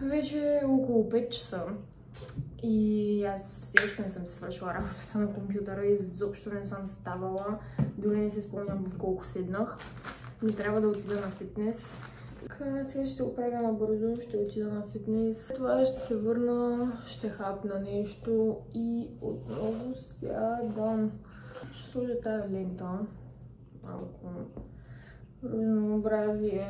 Вече е около 5 часа и аз все още не съм си свършила работата на компютъра и изобщо не съм ставала. Дори не се спомням в колко седнах, но трябва да отида на фитнес. Сега ще оправя набързо, ще отида на фитнес. Това ще се върна, ще хапна нещо и отново сядам. Ще сложа тая лента. Малко разнообразие.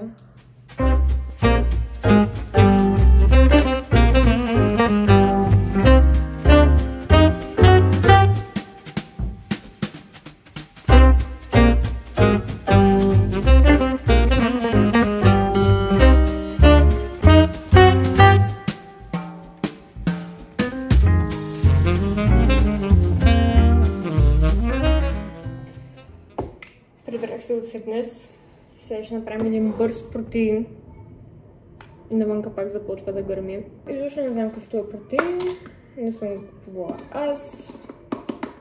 Прибрах се от фитнес. Сега ще направим един бърз протеин. Навънка пак започва да гърми. Изобщо не знам какъв е протеин. Не съм го купувала аз.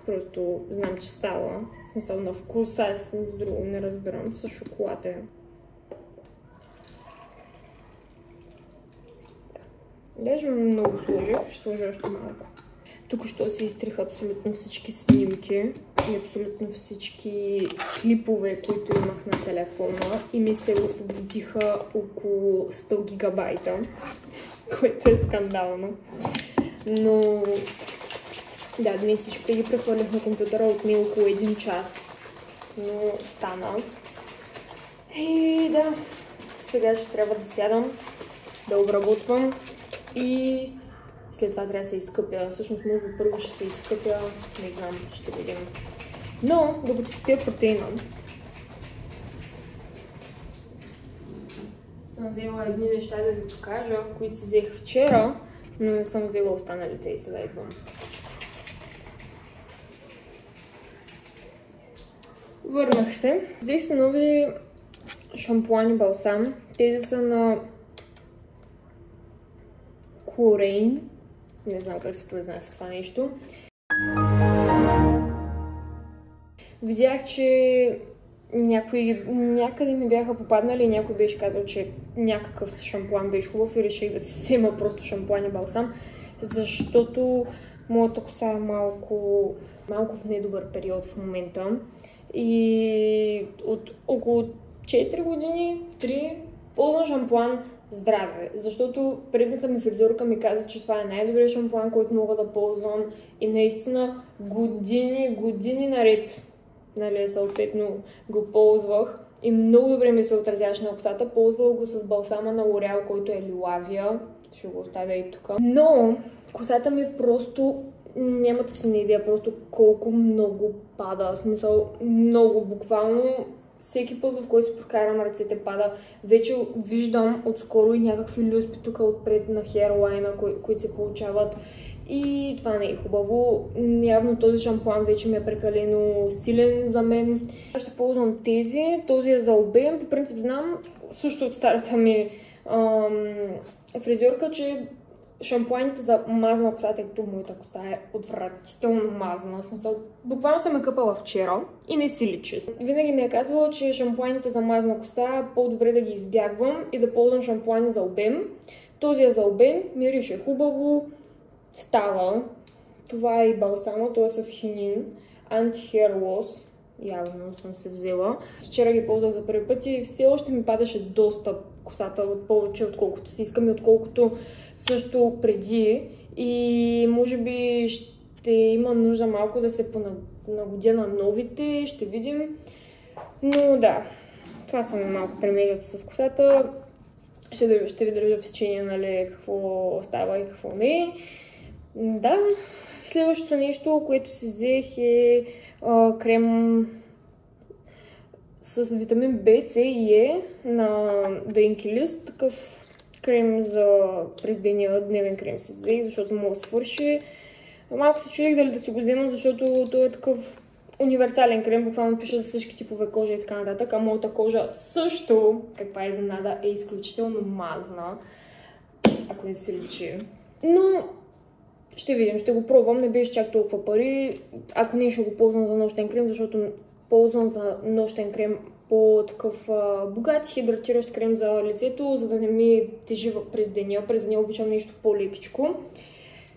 Просто знам, че става. В смисъл на вкус, аз с друго не разбирам. С шоколад е. Даже много сложих. Ще сложа още малко. Тук що се изтриха абсолютно всички снимки и абсолютно всички клипове, които имах на телефона и ми се освободиха около 100 гигабайта, което е скандално. Но да, днес всичко ги прехвърлих на компютъра, отне около 1 час, но стана. И да, сега ще трябва да сядам, да обработвам и след това трябва да се изкъпя. Всъщност, може би първо ще се изкъпя, не знам, ще видим. Но, докато спия протеина, съм взела едни неща да ви покажа, които си взех вчера, но не съм взела останалите и сега идвам. Върнах се. Взех си нови шампуани балсам. Тези са на Клорейн. Не знам как се произнася това нещо. Видях, че някъде ми бяха попаднали и някой беше казал, че някакъв шампуан беше хубав и реших да си взема просто шампуан и балсам, защото моята коса е малко в недобър период в момента. И от около 4 години, 3, ползвам шампуан здраве, защото предната ми фризьорка ми каза, че това е най-добрият шампуан, който мога да ползвам и наистина години наред, нали, съответно го ползвах и много добре ми се отразяваше на косата. Ползвах го с балсама на L'Oreal, който е Лилавия, ще го оставя и тук. Но косата ми просто нямате си на идея просто колко много пада, в смисъл много буквално. Всеки път, в който си прокарам ръцете, пада. Вече виждам отскоро и някакви люспи тук отпред на херлайна, които се получават. И това не е хубаво. Явно този шампуан вече ми е прекалено силен за мен. Ще ползвам тези. Този е за обем. По принцип знам също от старата ми фризьорка, че шампуаните за мазна коса, тъй като моята коса е отвратително мазна. В смисъл, буквално съм я къпала вчера и не си личи. Винаги ми е казвала, че шампуаните за мазна коса по-добре да ги избягвам и да ползвам шампуани за обем. Този е за обем, мирише хубаво, става. Това е и балсама, той е с хинин, anti-hair loss. Явно съм се взела. Вчера ги ползвах за първи път и все още ми падаше доста косата, от повече отколкото си искам и отколкото също преди. И може би ще има нужда малко да се понагодя на новите, ще видим. Но да, това са ми малко премежата с косата. Ще ви държа в течение, нали, какво става и какво не. Да, следващото нещо, което си взех е крем с витамин B, C и E на The Inkey List. Такъв крем за през деня, дневен крем си взех, защото мога да свърши. Малко се чудих дали да си го взема, защото той е такъв универсален крем, буквално пише за всички типове кожа и така нататък, а моята кожа също, каква изненада, е изключително мазна, ако не се личи. Но ще видим, ще го пробвам, не беше чак толкова пари, ако не ще го ползвам за нощен крем, защото ползвам за нощен крем по-такъв богат хидратиращ крем за лицето, за да не ми тежи през деня. През деня обичам нещо по-лекичко.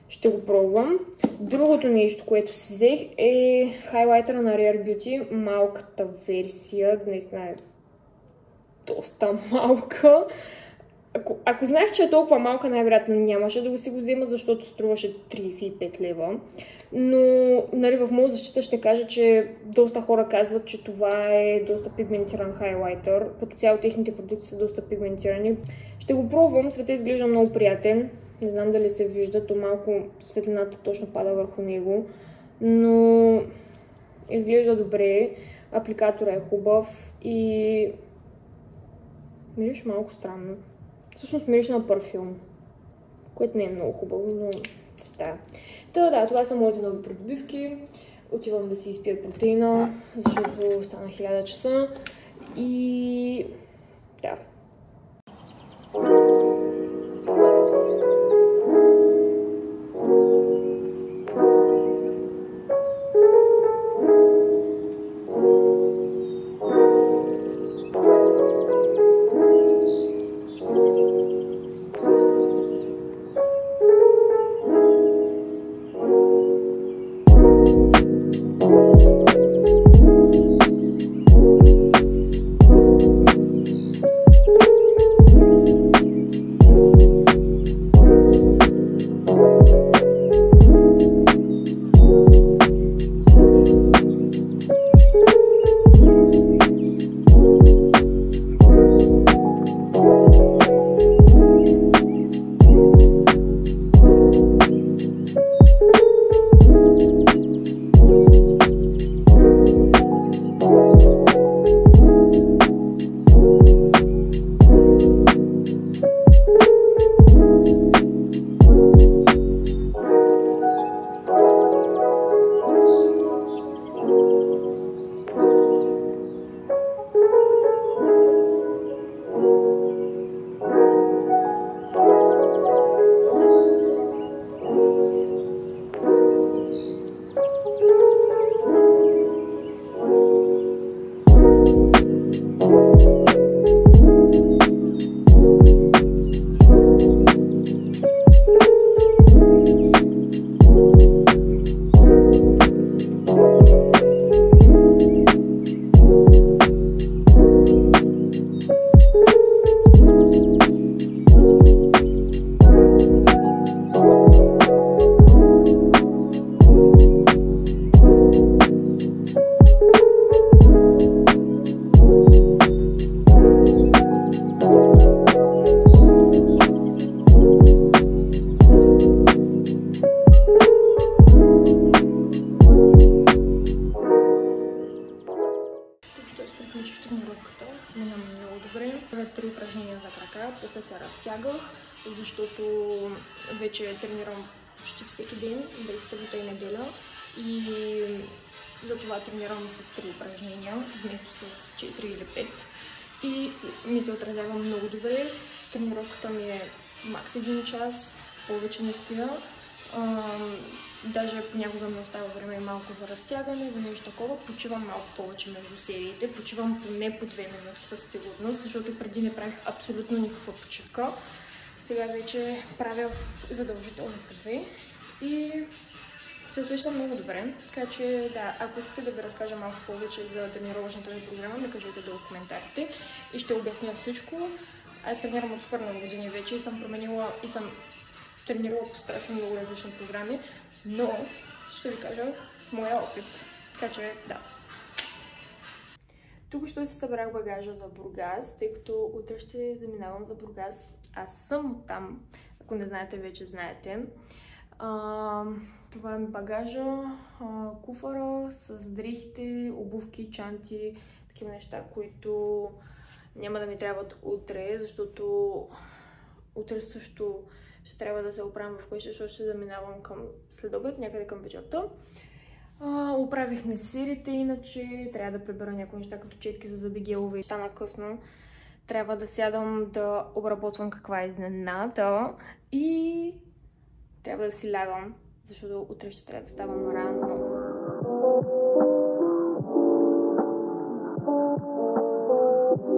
Ще го пробвам. Другото нещо, което си взех е хайлайтера на Rare Beauty, малката версия, наистина е доста малка. Ако знаех, че е толкова малка, най-вероятно нямаше да си го взема, защото струваше 35 лева. Но, нали, в моя защита ще кажа, че доста хора казват, че това е доста пигментиран хайлайтер. Като цяло техните продукти са доста пигментирани. Ще го пробвам, цветът изглежда много приятен. Не знам дали се вижда, то малко светлината точно пада върху него. Но изглежда добре. Апликатора е хубав и мириш малко странно. Всъщност мириш на парфюм, което не е много хубаво, но става. Да, това са моите нови придобивки. Отивам да си изпия протеина, защото стана 1000 часа. И да. После се разтягах, защото вече тренирам почти всеки ден, без събота и неделя. И затова тренирам с 3 упражнения, вместо с 4 или 5. И ми се отразява много добре. Тренировката ми е макс 1 час, повече не стоя. Даже понякога ми остава време малко за разтягане, за нещо такова. Почивам малко повече между сериите. Почивам поне по 2 минути със сигурност, защото преди не правих абсолютно никаква почивка. Сега вече правя задължителната 2 и се усещам много добре. Така че да, ако искате да ви разкажа малко повече за тренировъчната ми програма, ми кажете долу в коментарите и ще обясня всичко. Аз тренирам от супер много години вече и съм променила и съм тренирала по страшно много различни програми, но ще ви кажа моя опит. Така че да. Тук ще си събрах багажа за Бургас, тъй като утре ще заминавам за Бургас. Аз съм оттам, ако не знаете, вече знаете. Това е багажа, куфара с дрехите, обувки, чанти, такива неща, които няма да ми трябват утре, защото утре също ще трябва да се оправям вкъщи, защото ще заминавам към следобед, някъде към вечерта. Оправих несирите, иначе трябва да прибера някои неща като четки за зъби, гелове. Стана късно. Трябва да сядам да обработвам каква е изненада и трябва да си лягам, защото утре ще трябва да ставам рано.